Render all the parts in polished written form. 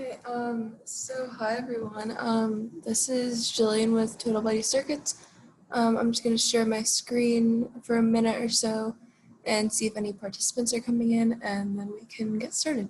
Okay, so hi everyone. This is Jillian with Total Body Circuits. I'm just going to share my screen for a minute or so and see if any participants are coming in, and then we can get started.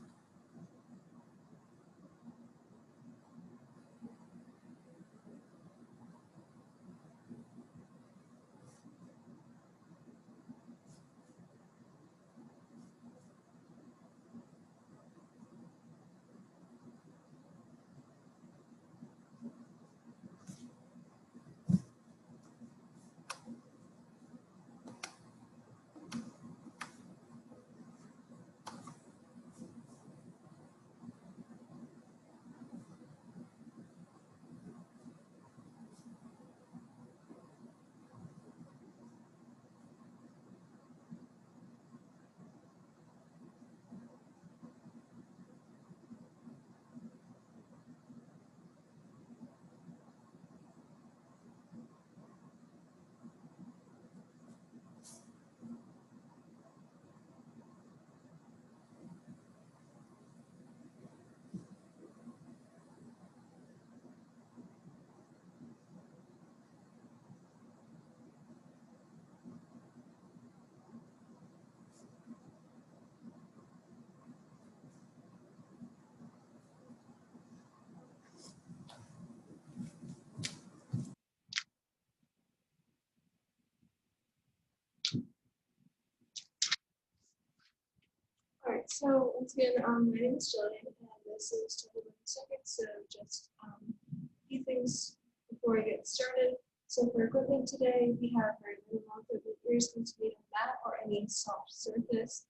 Alright, so once again, my name is Jillian, and this is Total Body Circuits. So just a few things before we get started. So for equipment today, we have our minimal equipment. You're just going to need a mat or any soft surface.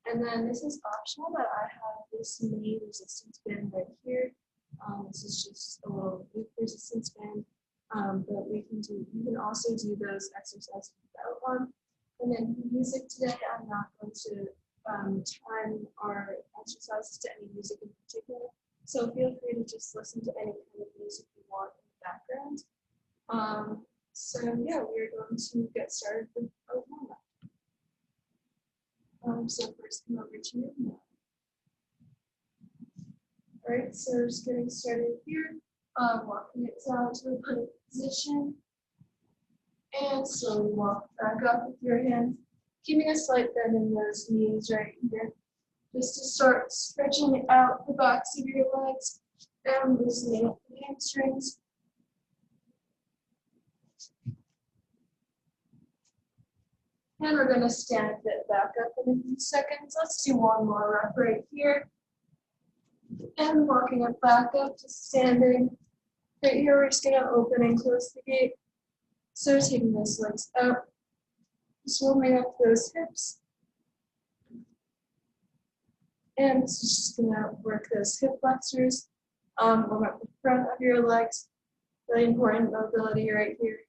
And then this is optional, but I have this mini resistance band right here. This is just a little weak resistance band, but you can also do those exercises without one. And then for music today, I'm not going to time our exercises to any music in particular. So feel free to just listen to any kind of music you want in the background. So yeah, we're going to get started with a warm-up. So first come over to your mat. Alright, so just getting started here, walking it down to a plank position, and slowly walk back up with your hands, keeping a slight bend in those knees right here, just to start stretching out the backs of your legs and loosening up the hamstrings. And we're going to stand it back up in a few seconds. Let's do one more rep right here. And walking it back up to standing. Right here, we're just going to open and close the gate. So taking those legs up, just warming up those hips. And this is just going to work those hip flexors, warm up the front of your legs. Really important mobility right here.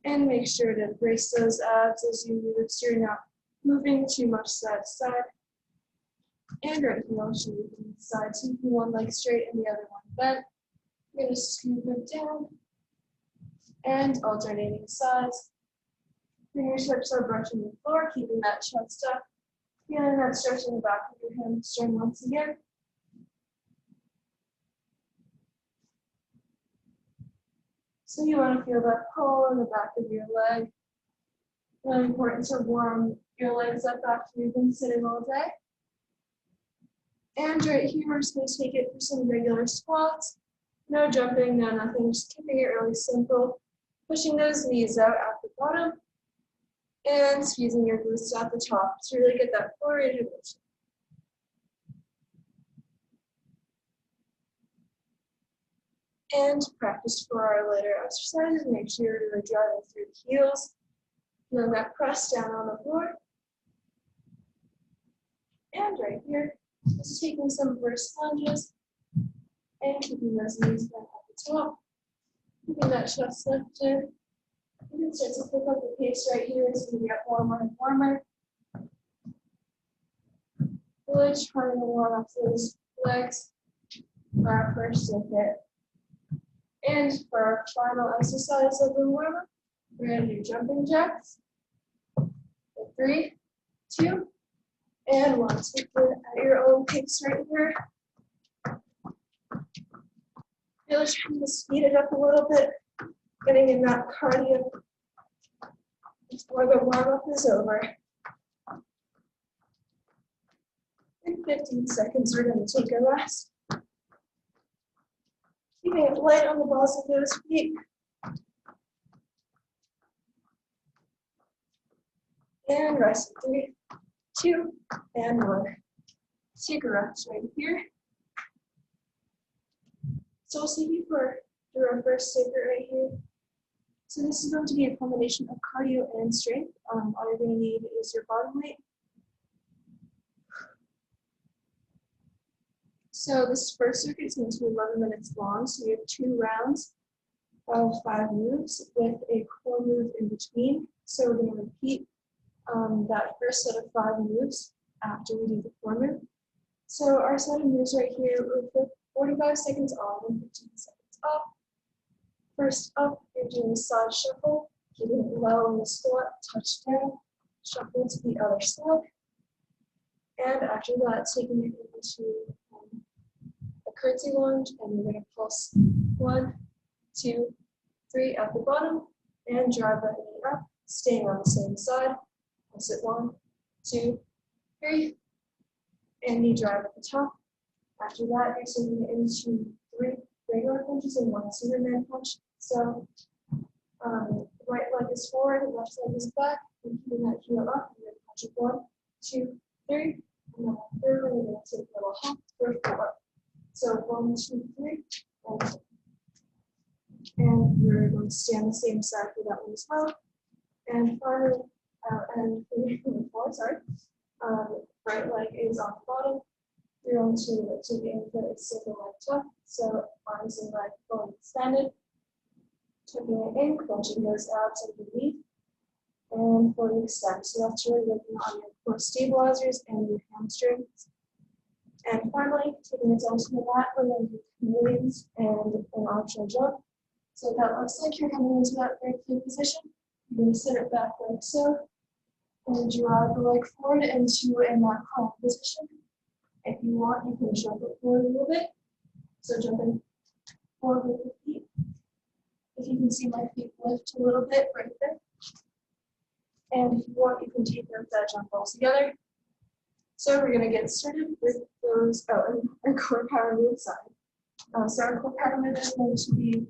And make sure to brace those abs as you move so you're not moving too much side to side. And right heel should move to the side, so keeping one leg straight and the other one bent. You're going to scoop it down and alternating sides. Fingertips are brushing the floor, keeping that chest up. Feeling that stretch in the back of your hamstring once again. So you want to feel that pull in the back of your leg. Really important to warm your legs up after you've been sitting all day. And right here, we're just going to take it for some regular squats. No jumping, no nothing, just keeping it really simple. Pushing those knees out at the bottom and squeezing your glutes at the top to really get that forward motion. And practice for our later exercises. Make sure you're really driving through the heels. Feeling that press down on the floor. And right here, just taking some reverse lunges and keeping those knees bent at the top. Keeping that chest lifted. You can start to pick up the pace right here. It's going to get warmer and warmer. Really trying to warm up those legs for our first hit. And for our final exercise of the warm-up, we're going to do jumping jacks. 3, 2, And one. Take it at your own pace right here. Really trying to speed it up a little bit, getting in that cardio before the warm-up is over. In 15 seconds, we're going to take a rest. Keeping it light on the balls of those feet. And rest. 3, 2, and 1. Take a rest right here. So we'll see you do our first circuit right here. So this is going to be a combination of cardio and strength. All you're going to need is your bottom weight. So this first circuit is going to be 11 minutes long. So we have 2 rounds of 5 moves with a core move in between. So we're going to repeat that first set of 5 moves after we do the core move. So our set of moves right here, we're 45 seconds on and 15 seconds off. First up, you're doing a side shuffle, keeping it low in the squat, touch down, shuffle to the other side. And after that, taking it into a curtsy lunge, and you're going to pulse 1, 2, 3 at the bottom, and drive that knee up, staying on the same side. Pulse it 1, 2, 3, and knee drive at the top. After that, you're taking it into 3 regular punches and 1 Superman punch. So right leg is forward, left leg is back. You're keeping that heel up. You're going to punch it 1, 2, 3. And then third one, you're going to take a little hop for 4. So 1, 2, 3. And we're going to stay on the same side for that one as well. And finally, and 3, 4, sorry. Right leg is on the bottom. You're going to aim for a single leg tuck, so arms and leg fully extended. Tucking it in, crunching those abs underneath, and fully extend. So that's really working on your core stabilizers and your hamstrings. And finally, taking it down to the mat, we're going to do chameleons and an optional jump. So that looks like you're coming into that very clean position. You're going to sit it back like so, and drive the leg forward into a mat climb position. If you want, you can jump it forward a little bit. So jumping forward with the feet. If you can see my feet lift a little bit right there. And if you want, you can take out that jump altogether. So we're going to get started with those, and our core power move side. So our core power move is going to be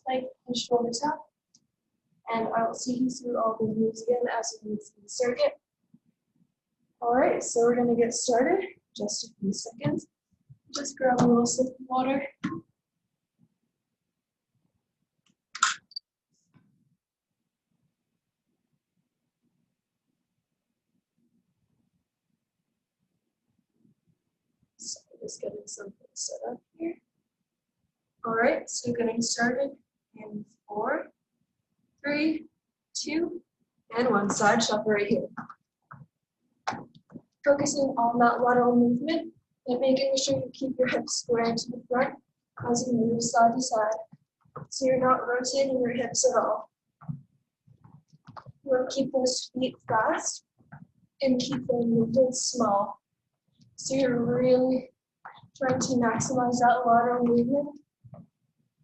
plank and shoulder tap. And I will see you through all the moves again as we move through the circuit. All right, so we're going to get started. Just a few seconds. Just grab a little sip of water. So just getting something set up here. All right, so getting started in 4, 3, 2, and 1. Side shuffle right here. Focusing on that lateral movement and making sure you keep your hips square to the front as you move side to side. So you're not rotating your hips at all. You want to keep those feet fast and keep the movements small. So you're really trying to maximize that lateral movement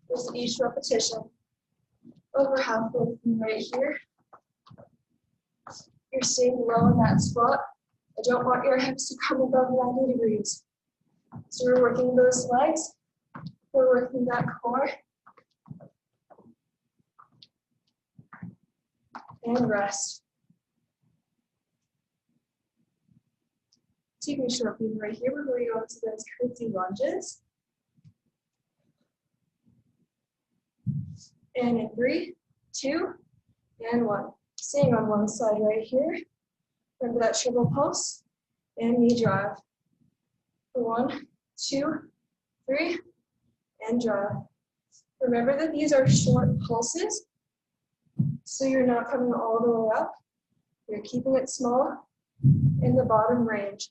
with each repetition. Over halfway through right here. You're staying low in that spot. I don't want your hips to come above 90 degrees. So we're working those legs. We're working that core. And rest. Taking a short breath right here. We're going to go into those curtsy lunges. And in 3, 2, and 1. Staying on one side right here. Remember that triple pulse and knee drive. 1, 2, 3, and drive. Remember that these are short pulses, so you're not coming all the way up. You're keeping it small in the bottom range.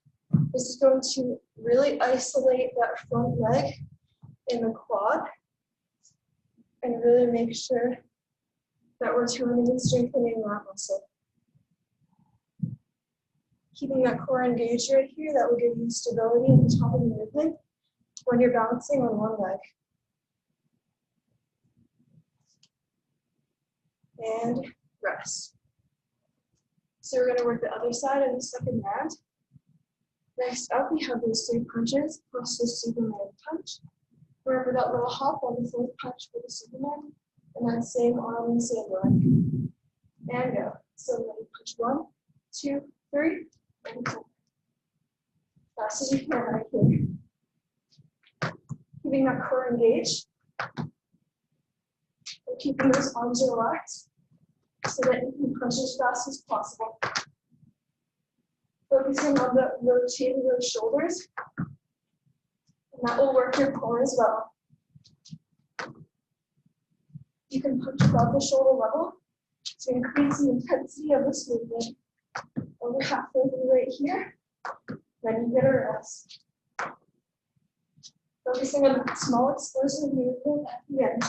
This is going to really isolate that front leg in the quad and really make sure that we're toning and strengthening that muscle. Keeping that core engaged right here, that will give you stability at the top of the movement when you're balancing on one leg. And rest. So we're going to work the other side in the second round. Next up, we have those 3 punches plus the Superman punch. Remember that little hop on the 4th punch for the Superman, and then same arm and same leg. And go. So ready, punch 1, 2, 3, and 4. Fast as you can right here. Keeping that core engaged. And keeping those arms relaxed so that you can punch as fast as possible. Focusing on the rotating those shoulders, and that will work your core as well. You can punch above the shoulder level to increase the intensity of this movement. Over halfway through right here, then you get a rest. Focusing on that small explosive movement at the end.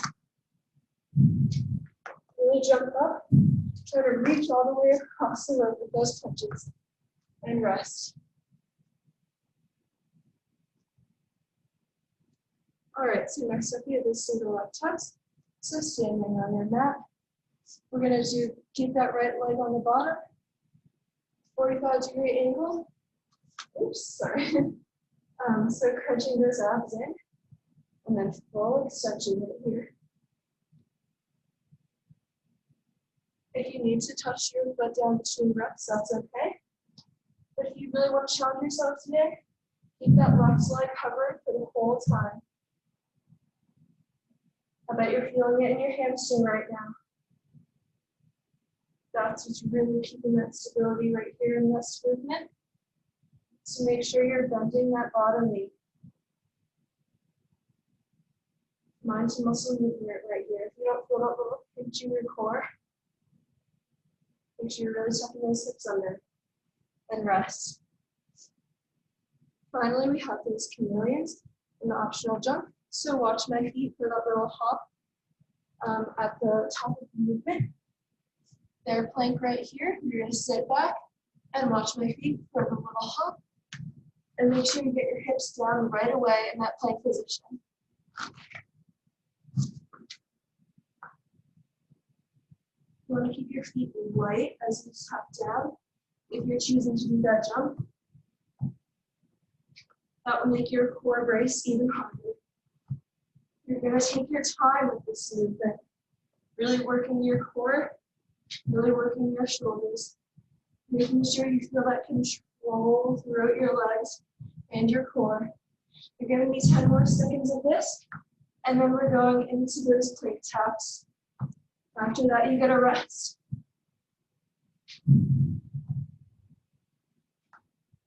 Really jump up, try to reach all the way across the rope with those punches. And rest. All right, so next up we have this single leg tucks. So standing on your mat. We're gonna keep that right leg on the bottom, 45-degree angle. Oops, sorry. So crunching those abs in, and then full extension right here. If you need to touch your foot down between reps, that's okay. But if you really want to challenge yourself today, keep that left leg covered for the whole time. I bet you're feeling it in your hamstring right now. That's what's really keeping that stability right here in this movement. So make sure you're bending that bottom knee. Mind to muscle movement right here. If you don't feel that little pinch in your core, make sure you're really tucking those hips under. And rest. Finally, we have those chameleons and the optional jump. So watch my feet for that little hop at the top of the movement. They're plank right here. You're going to sit back and watch my feet for the little hop. And make sure you get your hips down right away in that plank position. You want to keep your feet light as you tap down. If you're choosing to do that jump, that will make your core brace even harder. You're going to take your time with this movement, really working your core, really working your shoulders, making sure you feel that control throughout your legs and your core. You're giving me 10 more seconds of this, and then we're going into those plank taps. After that, you get a rest.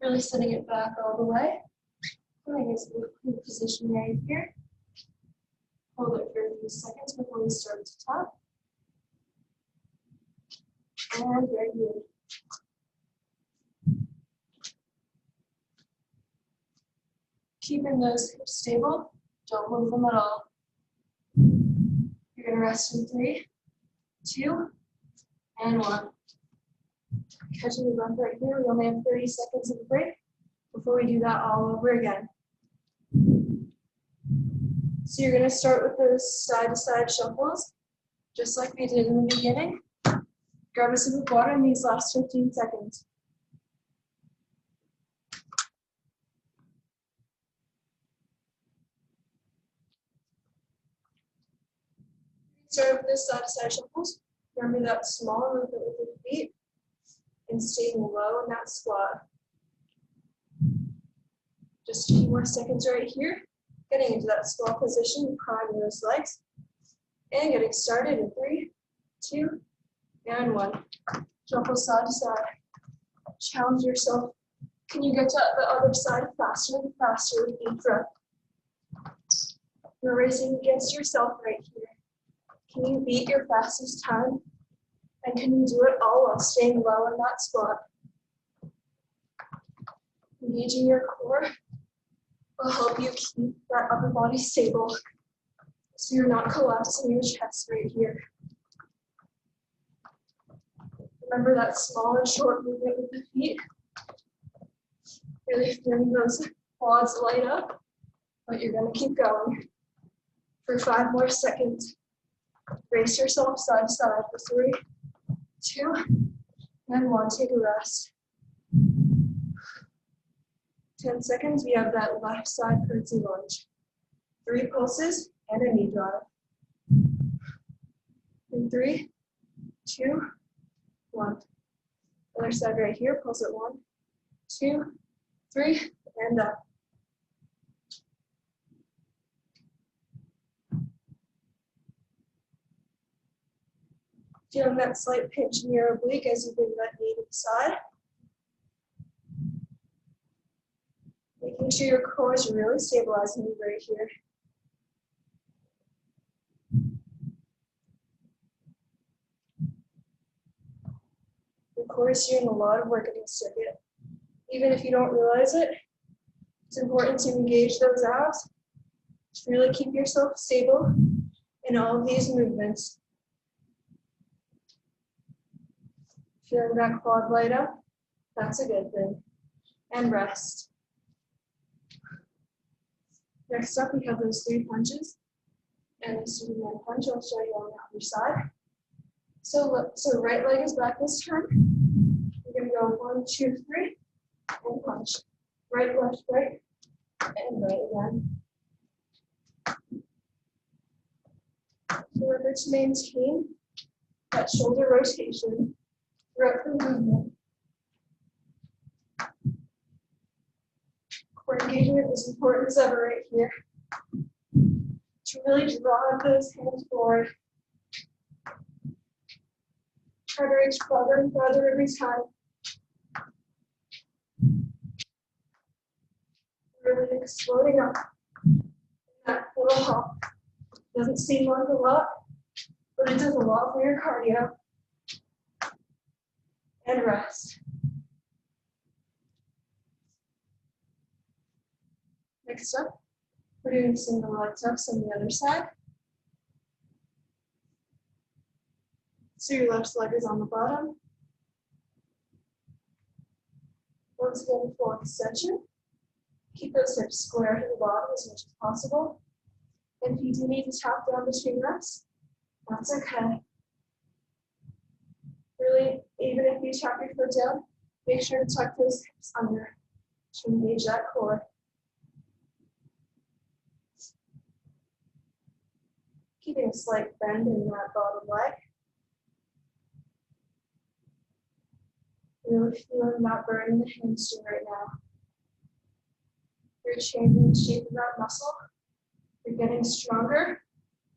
Really sitting it back all the way. Putting it in a position right here. Hold it for a few seconds before we start to tap. And very good. Keeping those hips stable. Don't move them at all. You're going to rest in 3, 2, and 1. Catching the breath right here. We only have 30 seconds of a break before we do that all over again. So you're going to start with those side-to-side shuffles, just like we did in the beginning. Grab a sip of water in these last 15 seconds. Start with this side-to-side shuffles. Remember that small movement with your feet and staying low in that squat. Just a few more seconds right here. Getting into that squat position, priming those legs. And getting started in 3, 2, and 1. Shuffle side to side. Challenge yourself. Can you get to the other side faster and faster with each breath? You're racing against yourself right here. Can you beat your fastest time? And can you do it all while staying low in that squat? Engaging your core will help you keep that upper body stable so you're not collapsing your chest right here. Remember that small and short movement with the feet Really feeling those quads light up, but you're gonna keep going for 5 more seconds. Brace yourself side to side for 3, 2, and 1. Take a rest. 10 seconds, we have that left side curtsy lunge. 3 pulses and a knee drive. In 3, 2, 1. Other side right here, pulse it 1, 2, 3, and up. Feeling that slight pinch in your oblique as you bring that knee to the side. Making sure your core is really stabilizing you right here. Your core is doing a lot of work in this circuit. Even if you don't realize it, it's important to engage those abs to really keep yourself stable in all of these movements. Feeling that quad light up? That's a good thing. And rest. Next up, we have those 3 punches. And the Superman punch, I'll show you on the other side. So right leg is back this time. We're gonna go 1, 2, 3, and punch. Right, left, right, and right again. Remember to maintain that shoulder rotation throughout the movement. Core engagement is important as ever right here. To really draw those hands forward. Try to reach farther and farther every time. Really exploding up in that little hop. Doesn't seem like a lot, but it does a lot for your cardio. And rest. Next up, we're doing single leg tucks on the other side. So your left leg is on the bottom. Once again, full extension. Keep those hips square to the bottom as much as possible. And if you do need to tap down between reps, that's okay. Really, even if you tap your foot down, make sure to tuck those hips under to engage that core. Keeping a slight bend in that bottom leg. Really feeling that burn in the hamstring right now. You're changing the shape of that muscle. You're getting stronger.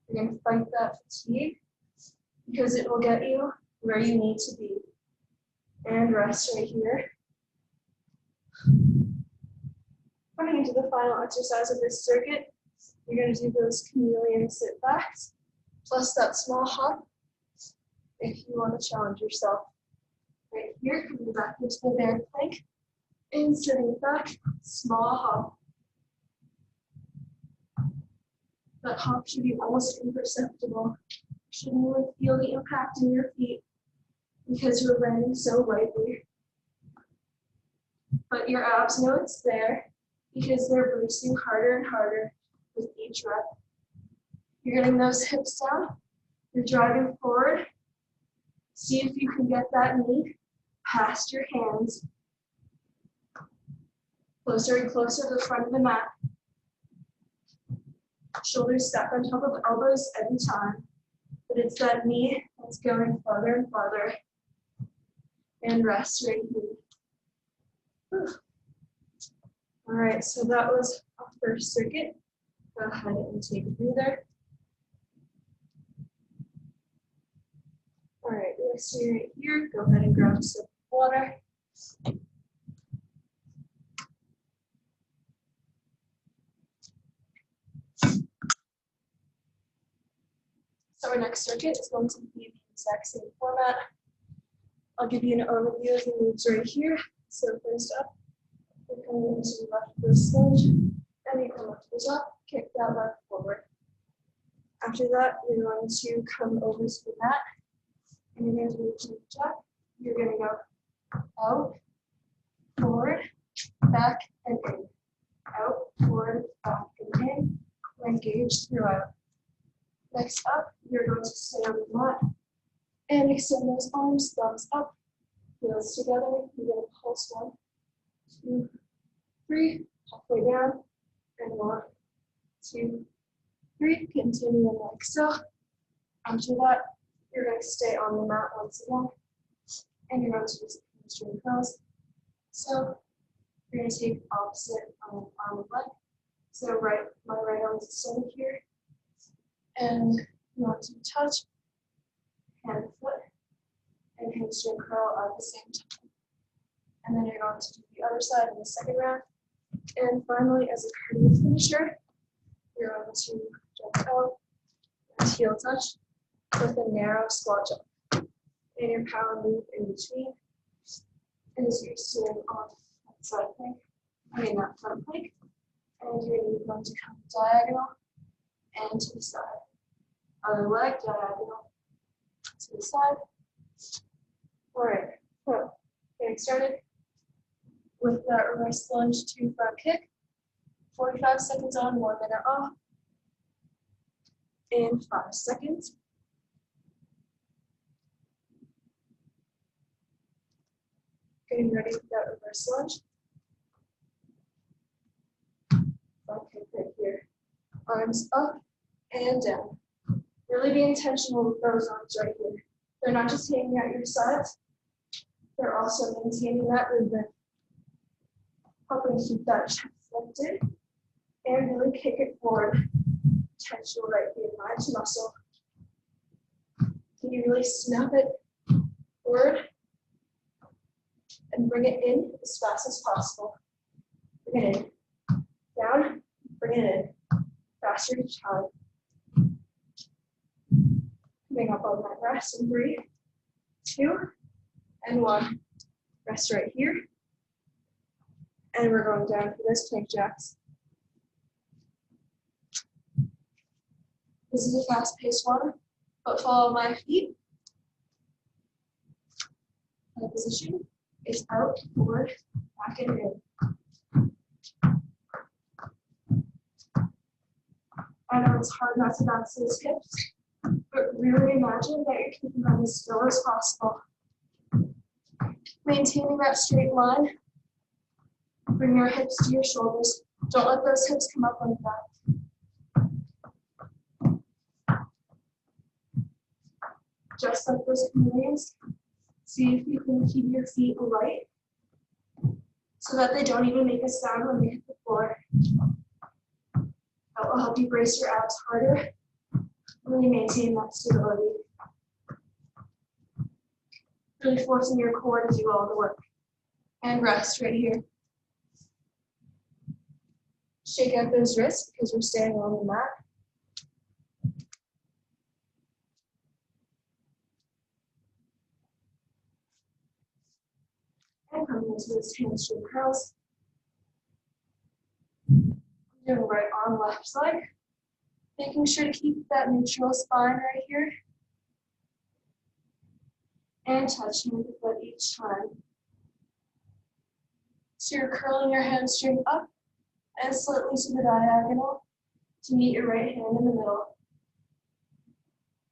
You're going to fight that fatigue because it will get you where you need to be. And rest right here. Coming into the final exercise of this circuit, you're going to do those chameleon sit backs, plus that small hop if you want to challenge yourself. Right here, coming back into the bear plank, and sitting back, small hop. That hop should be almost imperceptible. You shouldn't really feel the impact in your feet because you're landing so lightly. But your abs know it's there because they're boosting harder and harder with each rep. You're getting those hips down, you're driving forward. See if you can get that knee past your hands. Closer and closer to the front of the mat. Shoulders stack on top of elbows every time. But it's that knee that's going farther and farther. And rest right here. Whew. All right, so that was our first circuit. Go ahead and take a breather. All right, let's see right here. Go ahead and grab a sip of water. So our next circuit is going to be the exact same format. I'll give you an overview of the moves right here. So first up, you're coming into the left wrist lunge, and you come up to the top, kick that leg forward. After that, you're going to come over to the mat, and you're going to do a jump jack. You're going to go out, forward, back and in, out, forward, back and in, engage throughout. Next up, you're going to stay on the mat and extend those arms, thumbs up, heels together. You're going to pulse 1, 2, 3, halfway down, and 1, 2, 3. Continue like so. After that, you're going to stay on the mat once again, and you're going to use hamstring curls. So you're going to take opposite arm and leg. So my right arm is extended here, and you want to touch hand, foot, and hamstring curl at the same time. And then you're going to do the other side in the second round. And finally, as a cardio finisher, you're going to jump out and heel touch with a narrow squat jump. And your power move in between is you're sitting on that side plank, that front plank, and you're going to come diagonal and to the side. Other leg diagonal to the side. All right, so getting started with that reverse lunge to front kick. 45 seconds on, 1 minute off. In 5 seconds. Getting ready for that reverse lunge. Front kick right here. Arms up and down. Really be intentional with those arms right here. They're not just hanging at your sides, they're also maintaining that movement. Helping keep that chest lifted and really kick it forward. Tension right here, large muscle. Can you really snap it forward and bring it in as fast as possible? Bring it in, down, bring it in, faster each time. Coming up on that rest and breathe. 2 and 1. Rest right here. And we're going down for this plank jacks. This is a fast-paced one, but follow my feet. My position is out, forward, back and in. I know it's hard not to bounce those hips, but really imagine that you're keeping them as still as possible. Maintaining that straight line. Bring your hips to your shoulders. Don't let those hips come up like that. Just like those chameleons, see if you can keep your feet light so that they don't even make a sound when they hit the floor. That will help you brace your abs harder. Really maintain that stability. Really forcing your core to do all the work. And rest right here. Shake out those wrists because we're staying on the mat. And coming into those hamstring curls. Doing right arm, left leg. Making sure to keep that neutral spine right here. And touching with the foot each time. So you're curling your hamstring up and slightly to the diagonal to meet your right hand in the middle.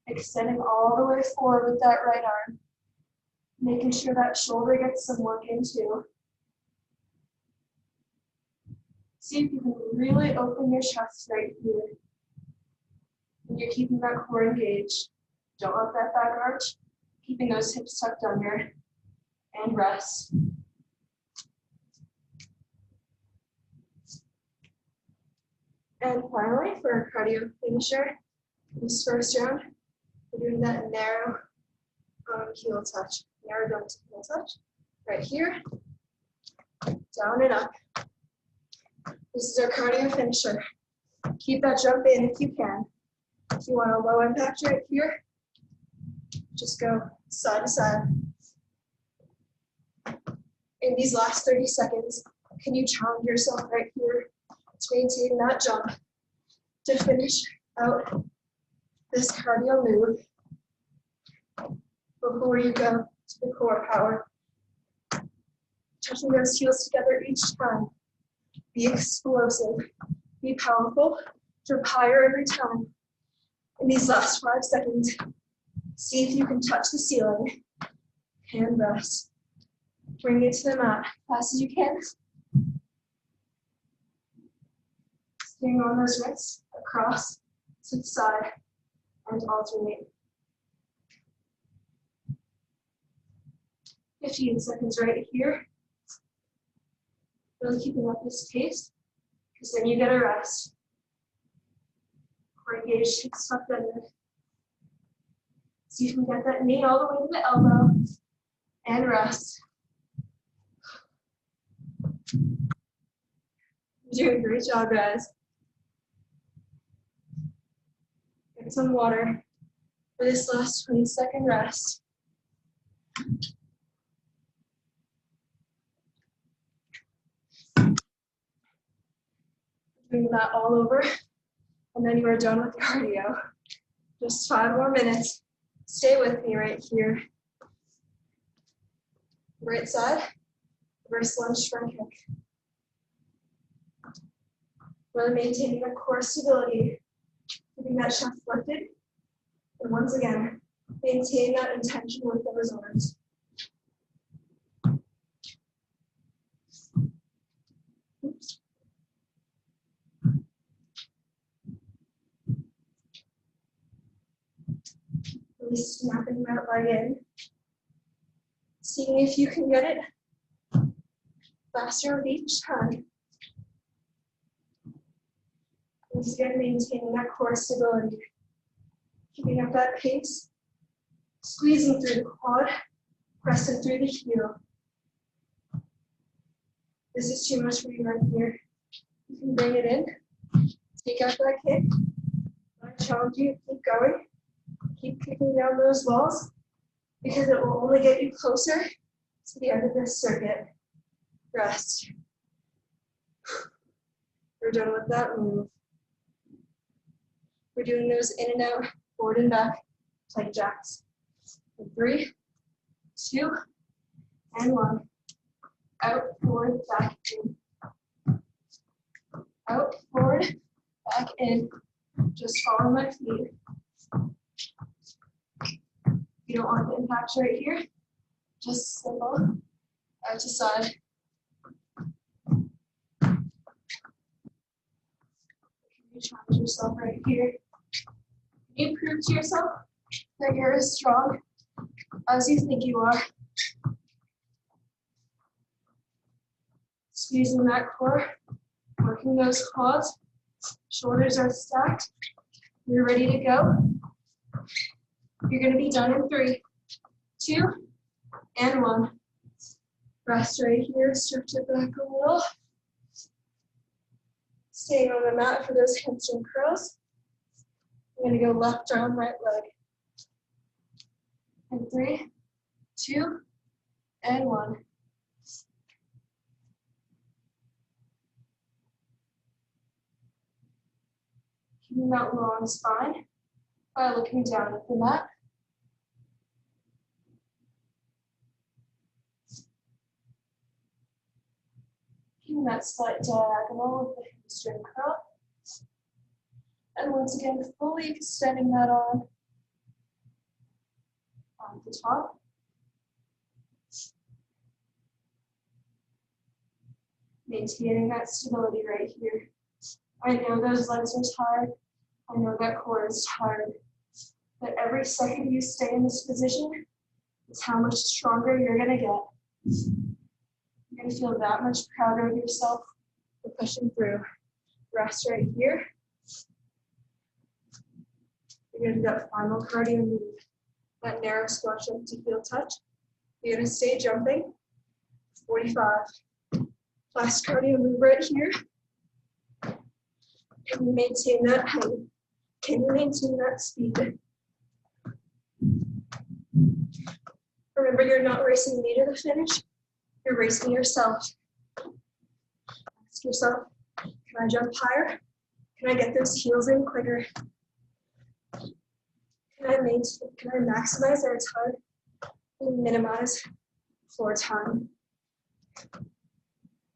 Extending all the way forward with that right arm. Making sure that shoulder gets some work in too. See if you can really open your chest right here. And you're keeping that core engaged. Don't let that back arch. Keeping those hips tucked under. And rest. And finally, for our cardio finisher, this first round, we're doing that narrow heel touch. Narrow down to heel touch. Right here. Down and up. This is our cardio finisher. Keep that jump in if you can. If you want a low impact right here, just go side to side. In these last 30 seconds, can you challenge yourself right here to maintain that jump to finish out this cardio move before you go to the core power. touching those heels together each time. Be explosive. Be powerful. Jump higher every time. In these last 5 seconds, see if you can touch the ceiling. And rest. Bring it to the mat as fast as you can. Staying on those wrists, across, to the side, and alternate. 15 seconds right here. Really keeping up this pace, because then you get a rest. Core engaged, hips tucked under. See if you can get that knee all the way to the elbow, and rest. You're doing a great job, guys. Get some water for this last 20-second rest. Doing that all over, and then you are done with cardio. Just 5 more minutes. Stay with me right here. Right side, reverse lunge front kick. Really maintaining that core stability, keeping that chest lifted. And once again, maintain that intention with those arms. Oops. Really snapping that leg in. Seeing if you can get it faster with each time. Once again, maintaining that core stability. Keeping up that pace. Squeezing through the quad, pressing through the heel. This is too much for you right here. You can bring it in. Take out that kick. I challenge you to keep going. Keep kicking down those walls, because it will only get you closer to the end of this circuit. Rest. We're done with that move. We're doing those in and out, forward and back, plank jacks. 3, 2, and 1. Out, forward, back, in. Out, forward, back, in. Just follow my feet. You don't want the impact right here. Just simple, out to side. You challenge yourself right here. You prove to yourself that you're as strong as you think you are. Squeezing that core, working those quads. Shoulders are stacked. You're ready to go. You're going to be done in 3, 2, and 1. Rest right here, stretch it back a little. Staying on the mat for those hamstring curls. I'm going to go left arm, right leg. In 3, 2, and 1. Keeping that long spine by looking down at the mat. Keeping that slight diagonal with the hamstring curl. And once again, fully extending that arm on the top. Maintaining that stability right here. I know those legs are tired. I know that core is tired. But every second you stay in this position is how much stronger you're going to get. You're going to feel that much prouder of yourself for pushing through. Rest right here. You're going to do that final cardio move. That narrow squat jump to heel touch. You're going to stay jumping. 45. Last cardio move right here. Can you maintain that height? Can you maintain that speed? Remember, you're not racing me to the finish. You're racing yourself. Ask yourself, can I jump higher? Can I get those heels in quicker? Can I maximize air time and minimize floor time?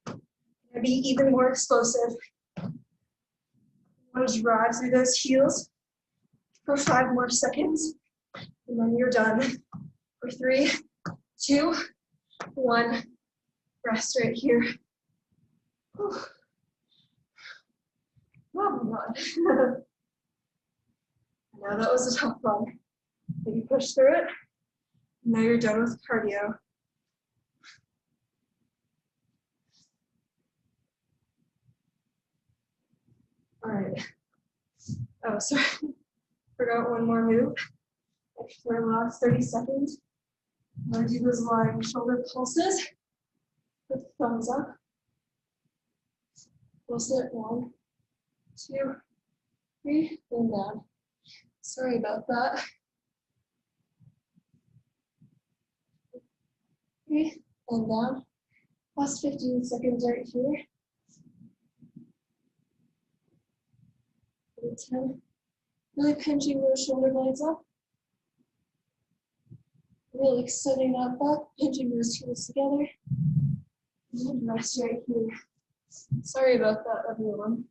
Gonna be even more explosive. Want to drive through those heels for 5 more seconds, and then you're done. For 3, 2, 1. Rest right here. Whew. Oh my God. I know that was a tough one, but you pushed through it. Now you're done with cardio. All right. Oh, sorry. Forgot one more move. For the last 30 seconds, I'm going to do those lying shoulder pulses with thumbs up. Pulse it. 1, 2, 3, and down. Sorry about that. 3, and down. Last 15 seconds right here. 10. Really pinching those shoulder blades up. Really extending that back, pinching those heels together. And rest right here. Sorry about that, everyone.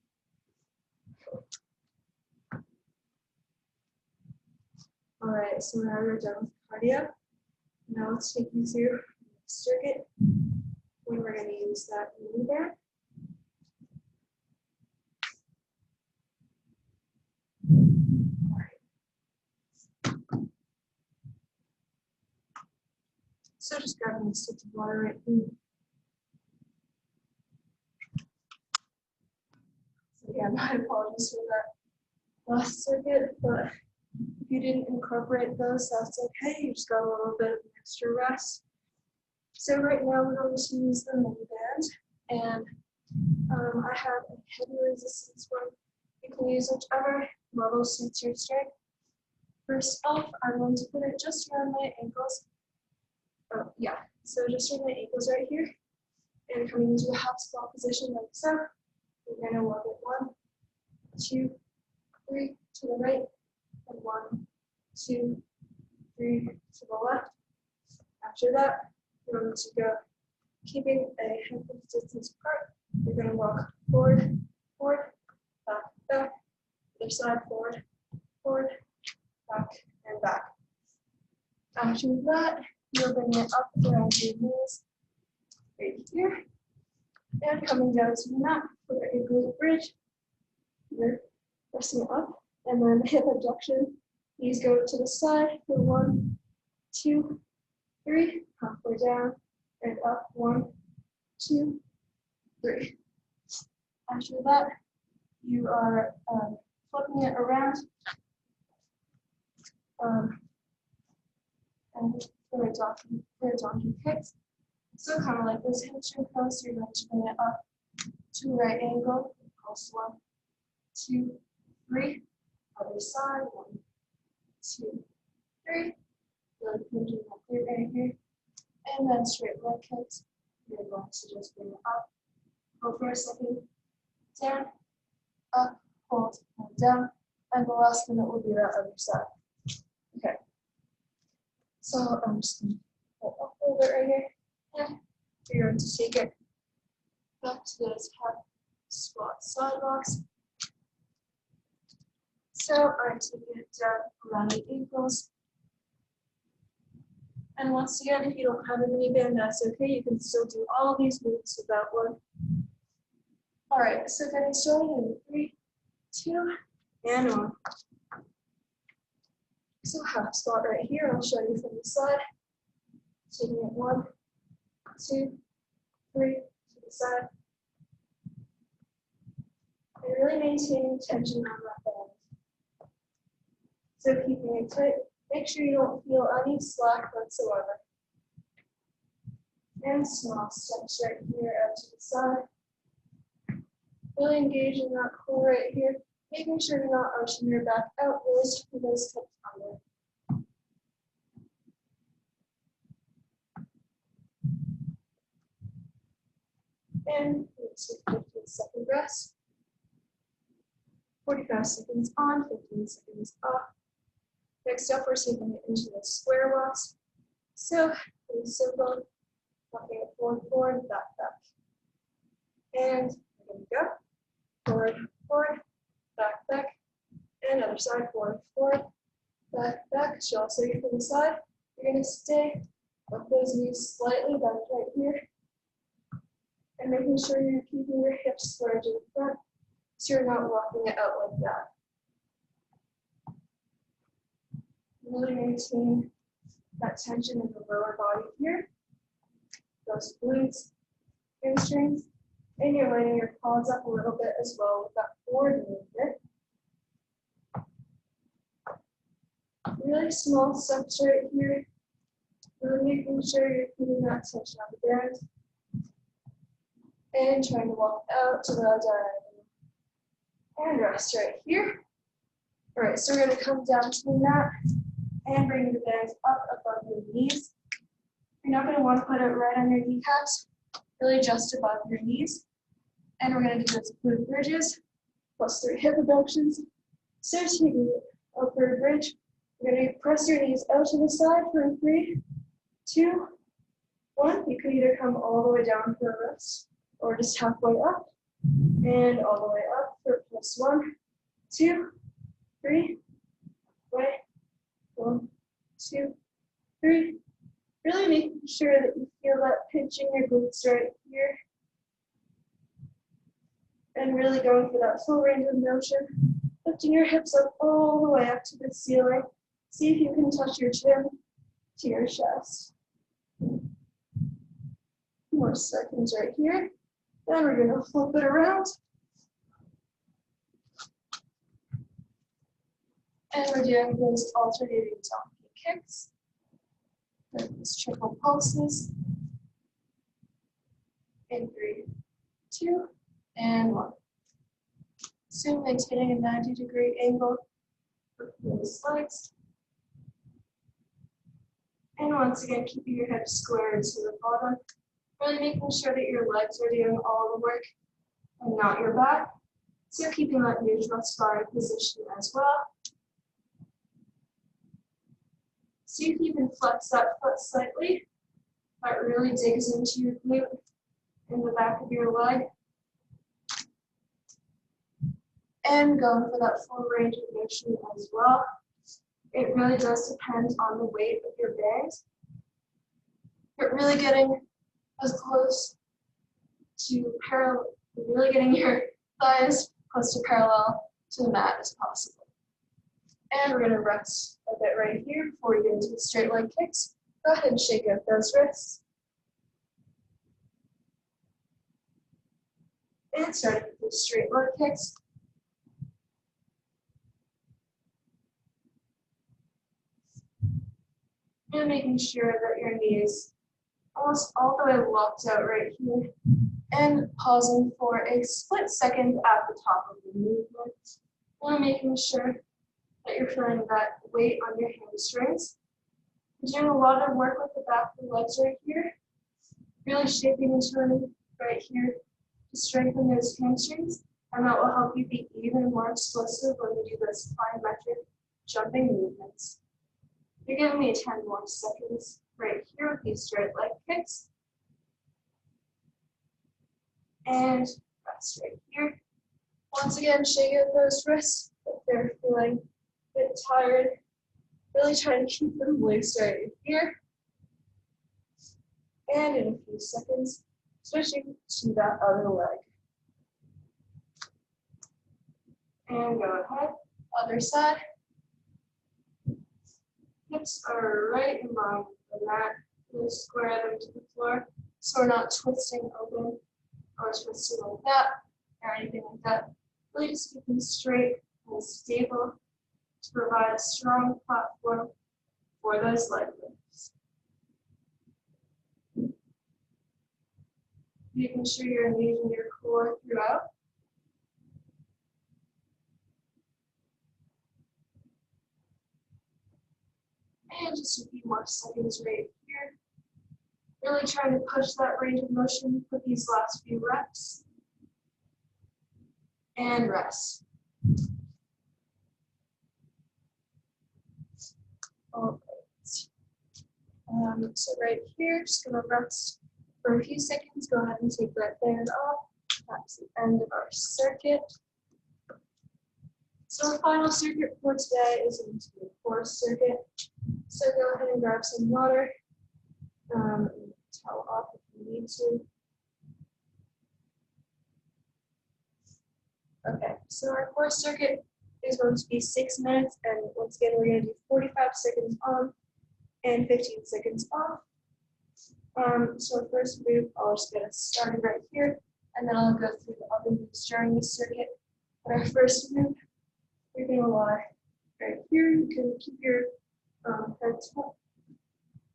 All right, so now we're done with cardio. Now let's take you through the circuit when we're going to use that knee band. All right. So just grab me a sip of water right here. So again, my apologies for that last circuit, but if you didn't incorporate those, that's okay. You just got a little bit of an extra rest. So right now we're going to use the knee band, and I have a heavy resistance one. You can use whichever level suits your strength. First off, I'm going to put it just around my ankles. Oh, yeah, so just around my ankles right here, and coming into a half squat position like so. We're going to walk it 1, 2, 3 to the right, and 1, 2, 3 to the left. After that, we're going to go, keeping a handful of distance apart. We're going to walk forward, forward, back, back, other side, forward, forward, back, and back. After that, you'll bring it up around your knees, right here, and coming down to the mat for a glute bridge. You're pressing up, and then hip abduction. Knees go to the side for 1, 2, 3, halfway down, and up 1, 2, 3. After that, you are flipping it around and for a donkey kicks. So kind of like this hamstring curls, you're going to bring it up to right angle. Pulse 1, 2, 3. Other side, 1, 2, 3. Really pinching that glute right here. And then straight leg kicks. You're going to just bring it up. Go for a second. Down, up, hold, and down. And the last minute will be that other side. Okay. So I'm just going to hold it right here. And you're going to take it back to those half squat side walks. So I'm taking it down around the ankles. And once again, if you don't have a mini band, that's okay. You can still do all these moves without one. All right, so getting started in 3, 2, and 1. So half squat right here. I'll show you from the side. Taking it 1, 2, 3 to the side. And really maintaining tension on that band. So keeping it tight. Make sure you don't feel any slack whatsoever. And small steps right here out to the side. Really engaging that core right here. Making sure you're not arching your back out. Really tucking those hips under. And let's take 15-second rest. 45 seconds on, 15 seconds off. Next up, we're taking it into the square walks. So, pretty simple. walking it forward, forward, back, back. And we're going to go forward, forward, back, back, and other side, forward, forward, back, back. Should also get from the side. You're going to stay with those knees slightly bent right here, and making sure you're keeping your hips square to the front, so you're not walking it out like that. Really maintain that tension in the lower body here, those glutes, hamstrings, and you're lining your quads up a little bit as well with that forward movement. Really small steps right here, really making sure you're keeping that tension on the band, and trying to walk out to the diagonal. And rest right here. All right, so we're going to come down to the mat and bring the bands up above your knees. You're not going to want to put it right on your kneecaps, really just above your knees. And we're going to do this glute bridges plus 3 hip abductions. So taking it upward bridge, you're going to press your knees out to the side for 3, 2, 1. You could either come all the way down for a rest or just halfway up and all the way up for plus 1, 2, 3, way, 1, 2, 3. Really making sure that you feel that pinching your glutes right here. And really going for that full range of motion. Lifting your hips up all the way up to the ceiling. See if you can touch your chin to your chest. More seconds right here. Then we're going to flip it around. And we're doing those alternating donkey kicks. Those triple pulses. In 3, 2, and 1. So maintaining a 90-degree angle for those legs. And once again, keeping your hips squared to the bottom. Really making sure that your legs are doing all the work and not your back. So keeping that neutral spine position as well. See if you can flex that foot slightly. That really digs into your glute in the back of your leg. And going for that full range of motion as well. It really does depend on the weight of your band. But really getting as close to parallel, really getting your thighs close to parallel to the mat as possible. And we're going to rest a bit right here before we get into the straight leg kicks. Go ahead and shake out those wrists. And starting with the straight leg kicks. And making sure that your knee is almost all the way locked out right here. And pausing for a split second at the top of the movement. And making sure that you're feeling that weight on your hamstrings. You're doing a lot of work with the back of the legs right here. Really shaping and turning right here to strengthen those hamstrings. And that will help you be even more explosive when you do those plyometric jumping movements. You're giving me 10 more seconds right here with these straight leg kicks. And rest right here. Once again, shake out those wrists if they're feeling a bit tired. Really trying to keep them loose right here. And in a few seconds, switching to that other leg. And go ahead, other side. Hips are right in line with the mat. Really square them to the floor so we're not twisting open or twisting like that or anything like that. Really just keep them straight and stable to provide a strong platform for those leg lifts. Making sure you're engaging your core throughout. And just a few more seconds right here. Really trying to push that range of motion with these last few reps. And rest. All right. So right here, just gonna rest For a few seconds, go ahead and take that band off. That's the end of our circuit. So our final circuit for today is into the core circuit. So go ahead and grab some water. Towel off if you need to. Okay, so our core circuit is going to be 6 minutes, and once again, we're going to do 45 seconds on and 15 seconds off. So our first move, I'll just get us started right here, and then I'll go through the other moves during the circuit. But our first move, you're going to lie right here. You can keep your head top.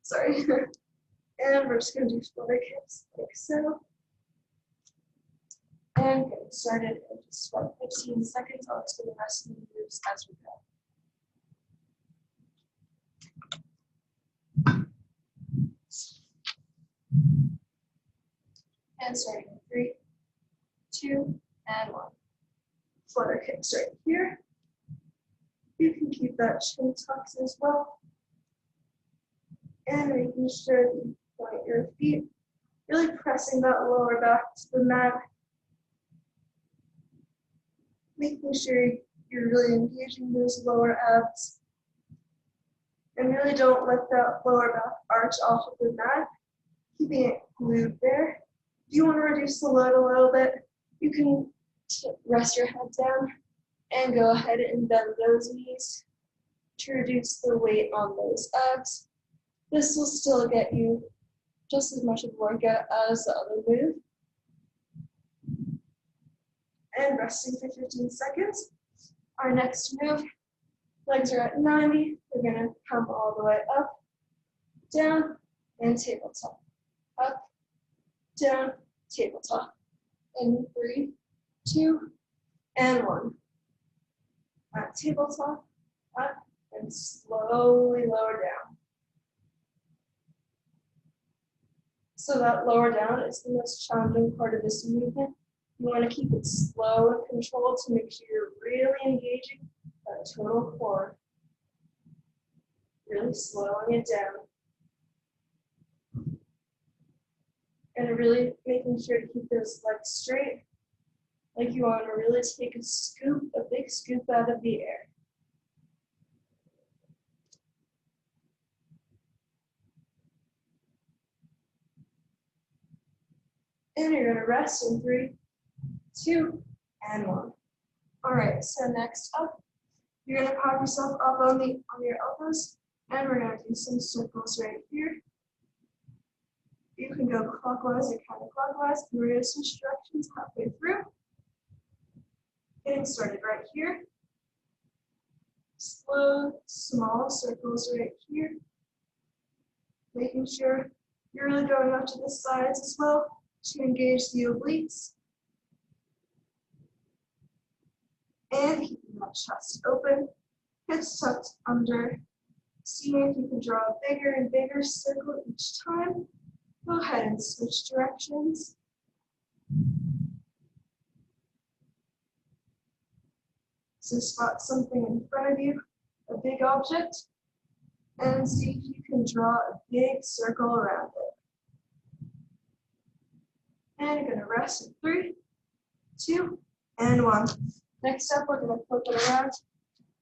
Sorry. And we're just going to do flutter kicks like so. And get started in just about 15 seconds. I'll explain the rest of the moves as we go. And starting in 3, 2, and 1. Flutter kicks right here. You can keep that chin tucked as well. And making sure that you point your feet, really pressing that lower back to the mat. Making sure you're really engaging those lower abs. And really don't let that lower back arch off of the mat, keeping it glued there. If you want to reduce the load a little bit, you can rest your head down and go ahead and bend those knees to reduce the weight on those abs. This will still get you just as much of a workout as the other move. And resting for 15 seconds. Our next move, legs are at 90. We're going to come all the way up, down, and tabletop. Up, down, tabletop. In 3, 2, and 1. At tabletop, up, and slowly lower down. So that lower down is the most challenging part of this movement. You want to keep it slow and controlled to make sure you're really engaging that total core. Really slowing it down. And really making sure to keep those legs straight. Like you want to really take a scoop, a big scoop out of the air. And you're going to rest in 3, 2, and 1. All right, so next up, you're going to pop yourself up on your elbows, and we're going to do some circles right here. You can go clockwise or counterclockwise, and we're going to switch directions halfway through. Getting started right here. Slow, small circles right here. Making sure you're really going up to the sides as well to engage the obliques. And keeping that chest open, hips tucked under. Seeing if you can draw a bigger and bigger circle each time. Go ahead and switch directions. So spot something in front of you, a big object, and see if you can draw a big circle around it. And you're going to rest in 3, 2, and 1. Next up, we're going to flip it around.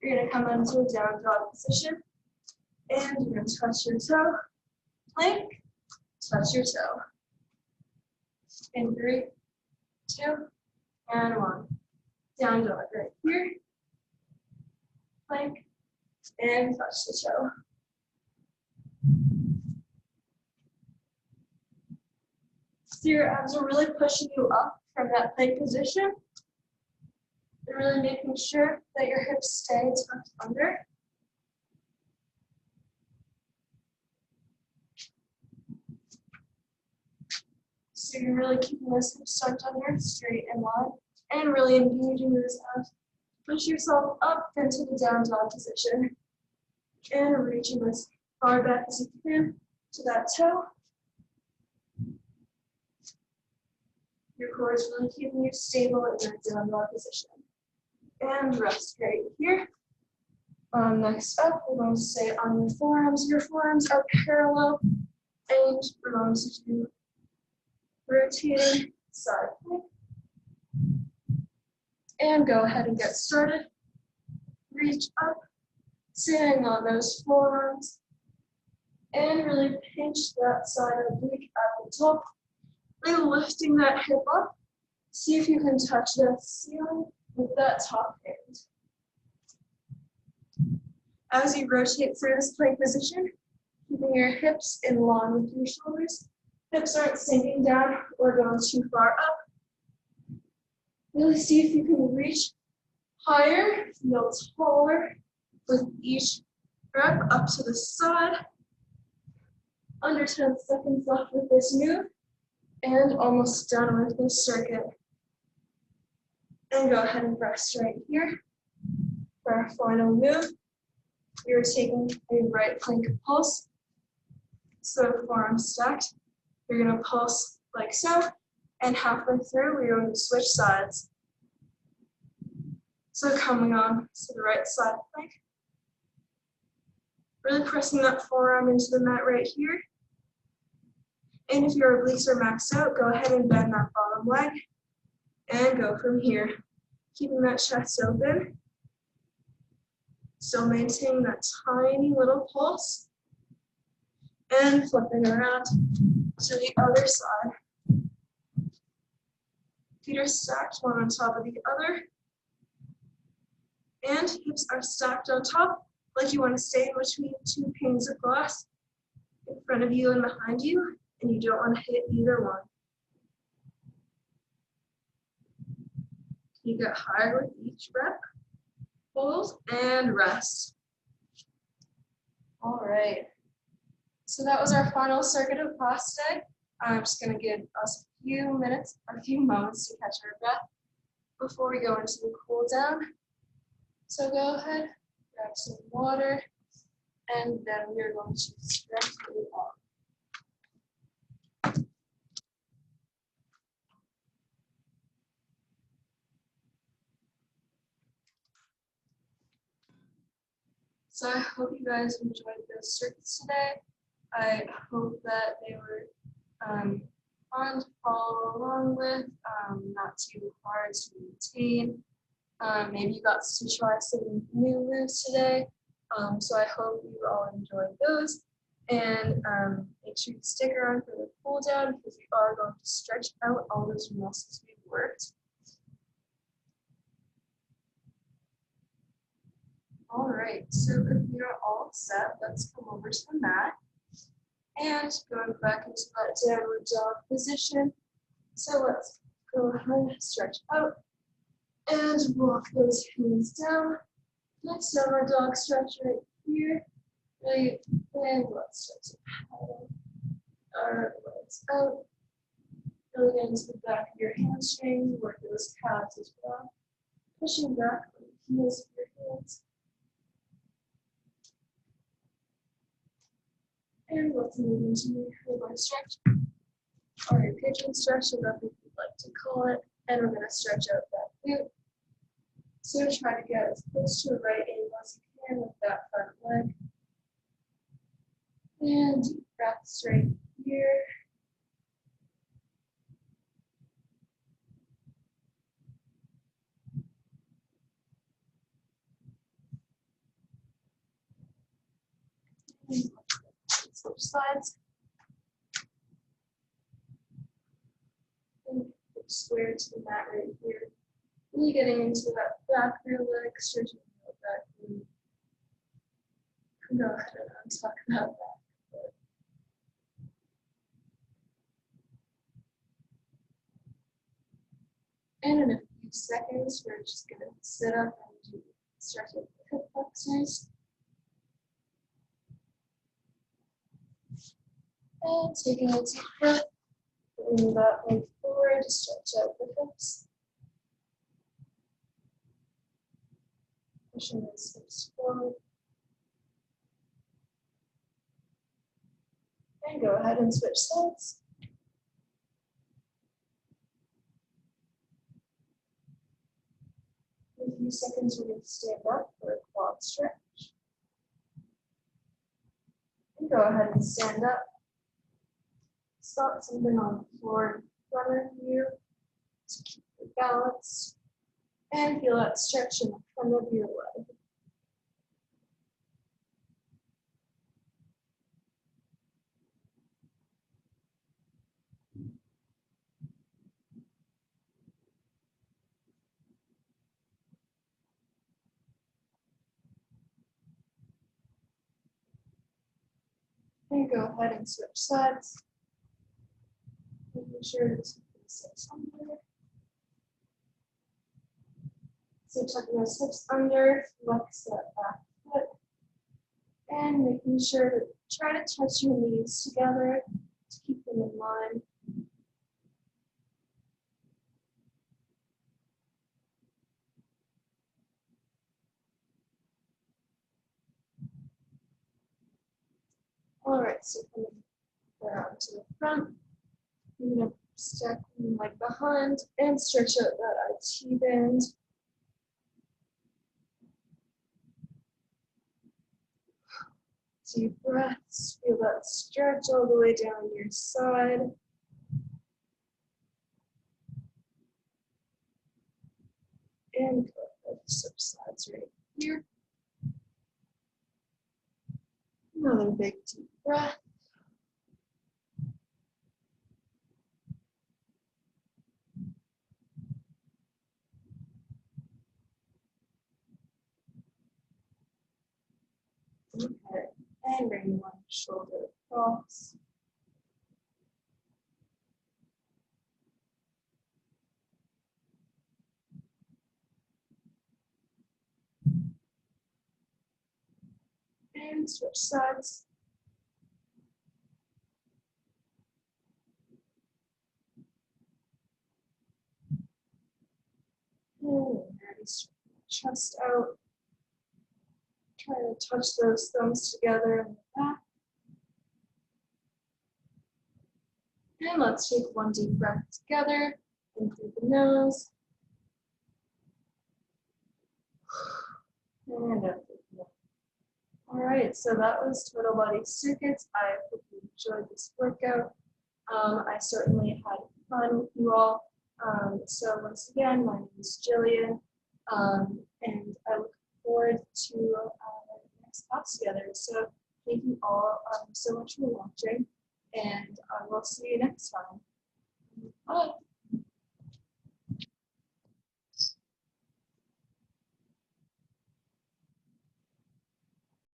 You're going to come into a down dog position, and you're going to touch your toe, plank, touch your toe. In 3, 2, and 1. Down dog right here, plank, and touch the toe. So your abs are really pushing you up from that plank position. You're really making sure that your hips stay tucked under. So you're really keeping those hips tucked under, straight and wide, and really engaging those abs. Push yourself up into the down dog position. And reaching as far back as you can to that toe. Your core is really keeping you stable in that down dog position. And rest right here. Next up, we're going to stay on your forearms. Your forearms are parallel, and we're going to do rotating side plank. And go ahead and get started. Reach up, standing on those forearms, and really pinch that side oblique at the top. Really lifting that hip up. See if you can touch the ceiling with that top hand. As you rotate through this plank position, keeping your hips in line with your shoulders. Hips aren't sinking down or going too far up. Really see if you can reach higher, feel taller with each rep up to the side. Under 10 seconds left with this move, and almost done with this circuit. And go ahead and rest right here. For our final move, you're taking a right plank pulse. So forearms stacked. You're going to pulse like so, and halfway through, we're going to switch sides. So coming on to the right side plank. Really pressing that forearm into the mat right here. And if your obliques are maxed out, go ahead and bend that bottom leg and go from here. Keeping that chest open. Still maintaining that tiny little pulse. And flipping around to the other side. Feet are stacked one on top of the other. And hips are stacked on top, like you want to stay in between two panes of glass in front of you and behind you, and you don't want to hit either one. You get higher with each rep. Hold and rest. All right. So that was our final circuit of class today. I'm just going to give us a few moments to catch our breath before we go into the cool down. So go ahead, grab some water, and then we're going to stretch it off. So I hope you guys enjoyed those circuits today. I hope that they were fun to follow along with, not too hard to maintain. Maybe you got to try some new moves today. So I hope you all enjoyed those. And make sure you stick around for the cool down because we are going to stretch out all those muscles we've worked. All right, so if we are all set, let's come over to the mat. And going back into that downward dog position. So let's go ahead and stretch out and walk those hands down. Next downward dog stretch right here. Right, and let's stretch it out. Our legs out. Really get into the back of your hamstrings, work those calves as well. Pushing back on the heels of your hands. And let's move into your leg stretch, or your pigeon stretch, whatever you'd like to call it. And we're going to stretch out that glute. So try to get as close to a right angle as you can with that front leg. And deep breaths right here. And switch sides. And square to the mat right here. Really getting into that back rear leg, stretching out that glute. Go ahead and talk about that. And in a few seconds, we're just going to sit up and do stretch out the hip flexors. And taking a deep breath, bringing that leg forward to stretch out the hips. Pushing those hips forward. And go ahead and switch sides. In a few seconds, we're going to stand up for a quad stretch. And go ahead and stand up. Spot something on the floor front of you to keep your balance. And feel that stretch in the front of your leg. And go ahead and switch sides. Making sure to keep the hips under. So tucking those hips under, flex that back foot. And making sure to try to touch your knees together to keep them in line. All right, so coming around to the front, you're going to stack one leg behind and stretch out that IT band. Deep breaths, feel that stretch all the way down your side. And go ahead, switch sides right here. Another big deep breath. Okay, and bring one shoulder across. And switch sides. And ready, stretch the chest out. Try to touch those thumbs together in the back. And let's take one deep breath together in through the nose. And out through the mouth. All right, so that was total body circuits. I hope you enjoyed this workout. I certainly had fun with you all. So once again, my name is Jillian, and I look forward to our next class together. So thank you all so much for watching, and I will see you next time. Bye.